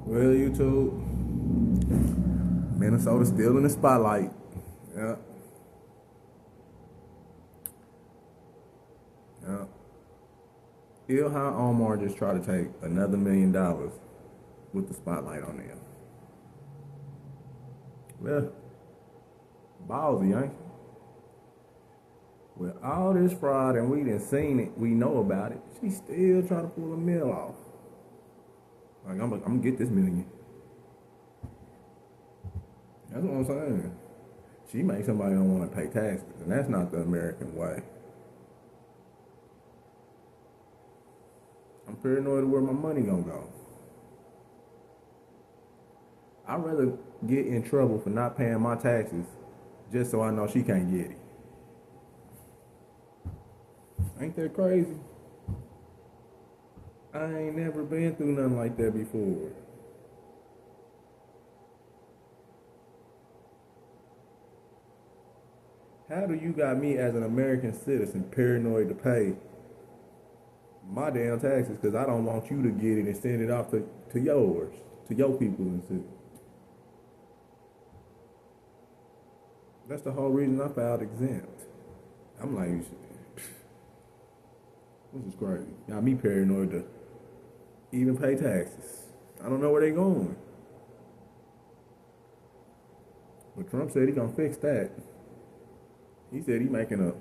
Well, YouTube, Minnesota's still in the spotlight. Yeah, yeah. Ilham Omar just tried to take another $1 million with the spotlight on them. Well, ballsy, ain't it? With all this fraud and we done seen it, we know about it. She still trying to pull a mill off. Like I'm gonna get this million. That's what I'm saying. She makes somebody don't want to pay taxes, and that's not the American way. I'm paranoid of where my money gonna go. I'd rather get in trouble for not paying my taxes just so I know she can't get it. Ain't that crazy? I ain't never been through nothing like that before. How do you got me as an American citizen paranoid to pay my damn taxes because I don't want you to get it and send it off to yours, to your people and shit? That's the whole reason I filed exempt. I'm like, this is crazy. Got me paranoid to even pay taxes. I don't know where they going. But Trump said he gonna fix that. He said he making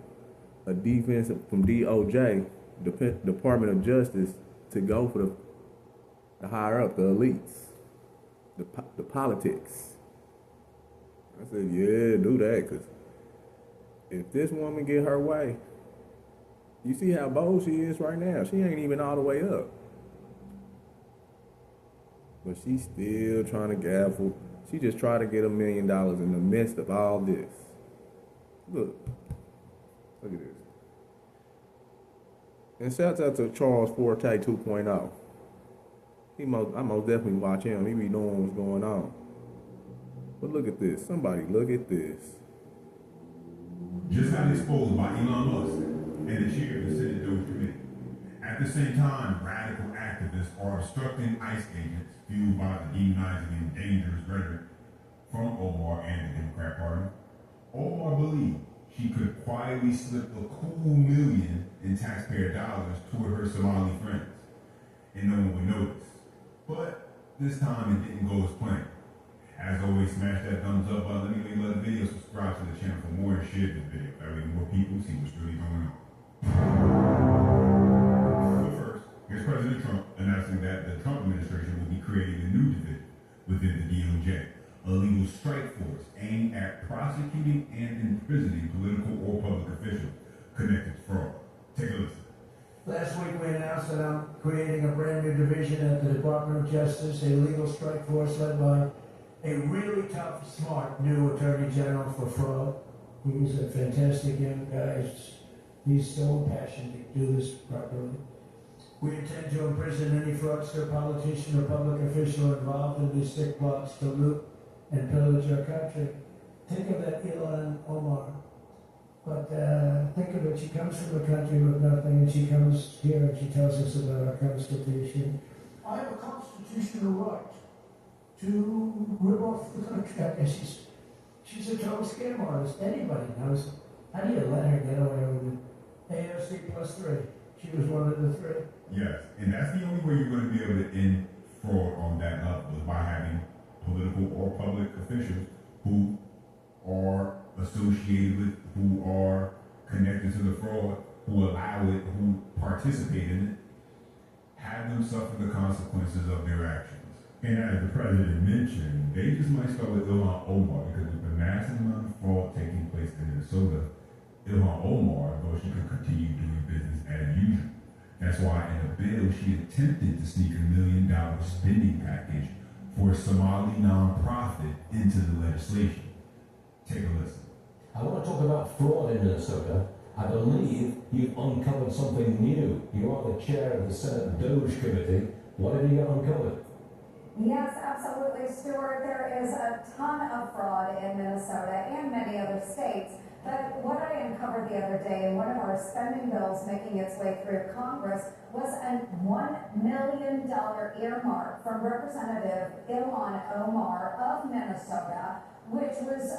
a defense from DOJ, Department of Justice, to go for the higher up, the elites, the politics. I said, yeah, do that, because if this woman get her way, you see how bold she is right now. She ain't even all the way up. But she's still trying to gavel. She just tried to get $1 million in the midst of all this. Look at this. And shouts out to Charles Forte 2.0. I most definitely watch him. He be knowing what's going on. But look at this. Somebody look at this. Just got exposed by Elon Musk and the chair of the Senate Doge Committee. At the same time, radical activists are obstructing ICE agents fueled by the demonizing and dangerous rhetoric from Omar and the Democrat Party. Omar believed she could quietly slip a cool million in taxpayer dollars toward her Somali friends, and no one would notice. But this time it didn't go as planned. As always, smash that thumbs up button. Let me know you love the video. Subscribe to the channel for more and share this video. That way more people see what's really going on. But first, here's President Trump announcing that the Trump administration will be creating a new division within the DOJ, a legal strike force aimed at prosecuting and imprisoning political or public officials connected to fraud. Take a listen. Last week we announced that I'm creating a brand new division at the Department of Justice, a legal strike force led by a really tough, smart new Attorney General for fraud. He's a fantastic young guy. He's so passionate to do this properly. We intend to imprison any fraudster, politician, or public official involved in these sick plots to loot and pillage our country. Think of that Ilham Omar. But think of it, she comes from a country with nothing, and she comes here and she tells us about our Constitution. I have a constitutional right to rip off the country. I guess she's a total scam artist. Anybody knows. How do you let her get away with it? AOC plus 3. She was one of the 3. Yes, and that's the only way you're going to be able to end fraud on that level, is by having political or public officials who are associated with, who are connected to the fraud, who allow it, who participate in it, have them suffer the consequences of their actions. And as the president mentioned, they just might start with Ilham Omar because with the massive amount of fraud taking place in Minnesota, Ilham Omar, though she can continue doing business as usual. That's why in a bill she attempted to sneak $1 million spending package for a Somali nonprofit into the legislation. Take a listen. I want to talk about fraud in Minnesota. I believe you've uncovered something new. You are the chair of the Senate Doge Committee. What have you uncovered? Yes, absolutely, Stuart. There is a ton of fraud in Minnesota and many other states. But what I uncovered the other day in one of our spending bills making its way through Congress was a $1 million earmark from Representative Ilham Omar of Minnesota, which was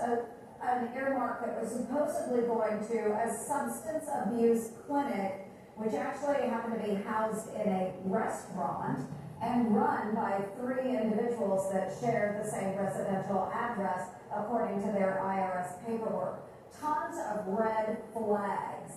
an earmark that was supposedly going to a substance abuse clinic, which actually happened to be housed in a restaurant and run by 3 individuals that shared the same residential address according to their IRS paperwork. Tons of red flags.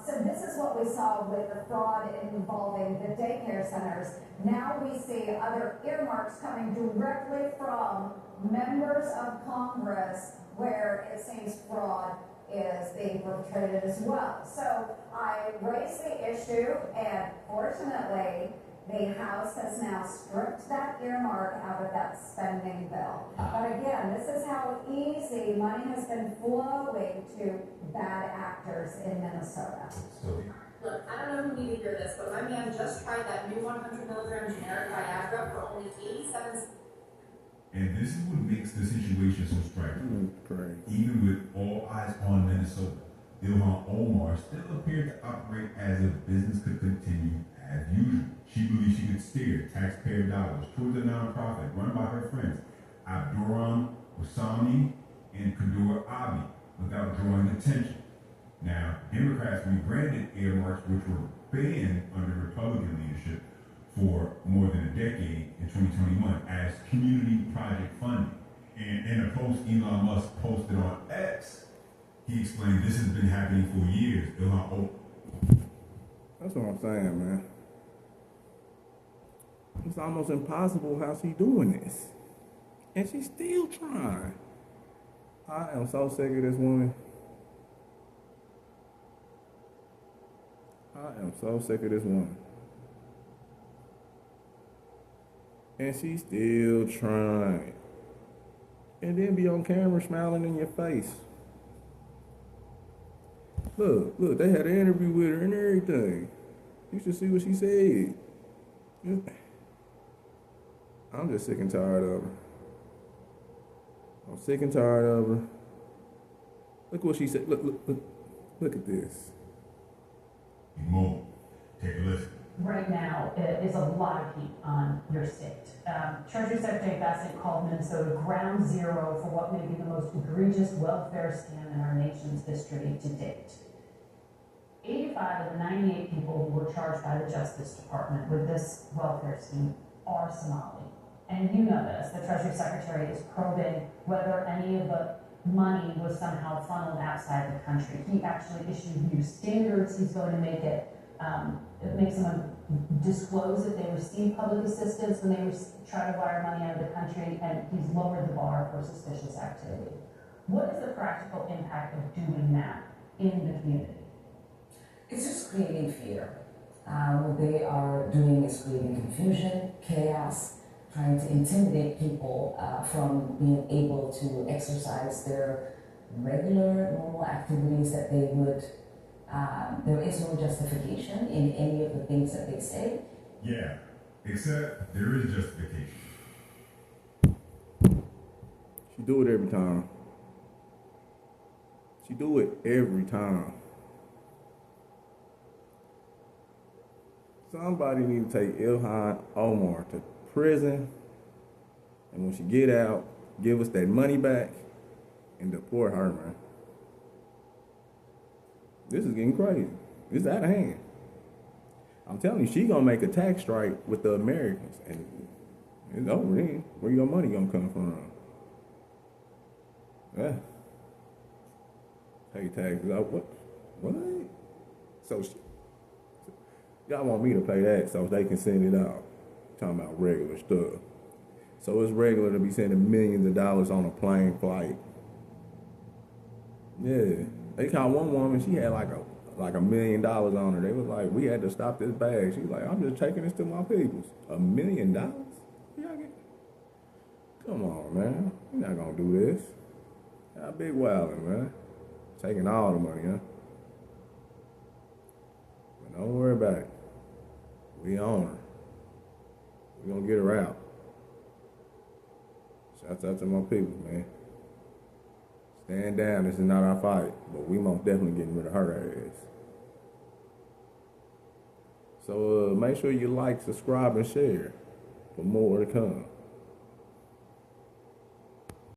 So this is what we saw with the fraud involving the daycare centers. Now we see other earmarks coming directly from members of Congress where it seems fraud is being perpetrated as well. So I raised the issue, and fortunately, the House has now stripped that earmark out of that spending bill. But again, this is how easy money has been flowing to bad actors in Minnesota. Look, I don't know who needed to hear this, but my man just tried that new 100 milligram generic Viagra for only 87 cents. And this is what makes the situation so striking. Great. Even with all eyes on Minnesota, Ilham Omar still appeared to operate as if business could continue as usual. She believed she could steer taxpayer dollars towards a nonprofit run by her friends Abdurrahman Wassani and Kadur Abi without drawing attention. Now, Democrats rebranded earmarks, which were banned under Republican leadership for more than a decade in 2021, as community project funding. And in a post Elon Musk posted on X, he explained this has been happening for years. That's what I'm saying, man. It's almost impossible how she doing this. And she's still trying. I am so sick of this woman. I am so sick of this woman. And she's still trying. And then be on camera smiling in your face. Look, they had an interview with her and everything. You should see what she said. I'm just sick and tired of her. I'm sick and tired of her. Look what she said. Look at this. Mo, take a listen. Right now, is a lot of heat on your state. Treasury Secretary Bassett called Minnesota ground zero for what may be the most egregious welfare scam in our nation's history to date. 85 of the 98 people who were charged by the Justice Department with this welfare scheme are Somali. And you know this, the Treasury Secretary is probing whether any of the money was somehow funneled outside the country. He actually issued new standards. He's going to make it someone disclose that they receive public assistance when they try to wire money out of the country, and he's lowered the bar for suspicious activity. What is the practical impact of doing that in the community? It's just creating fear. What they are doing is creating confusion, chaos, trying to intimidate people from being able to exercise their regular, normal activities that they would. There is no justification in any of the things that they say. Yeah, except there is justification. She do it every time. She do it every time. Somebody need to take Ilham Omar to prison, and when she get out, give us that money back and deport her, man. This is getting crazy. This is out of hand. I'm telling you, she gonna make a tax strike with the Americans, and it's over then. Where your money gonna come from? Yeah. Pay taxes out. What? So y'all want me to pay that so they can send it out. Talking about regular stuff. So it's regular to be sending millions of dollars on a plane flight. Yeah. They called one woman, she had like $1 million on her. They was like, we had to stop this bag. She was like, I'm just taking this to my peoples. $1 million? Come on, man. You're not gonna do this. Y'all big wildin', man. Taking all the money, huh? But don't worry about it. We own her. We gonna get her out. Shouts out to my people, man. Stand down. This is not our fight, but we most definitely getting rid of her ass. So make sure you like, subscribe, and share for more to come.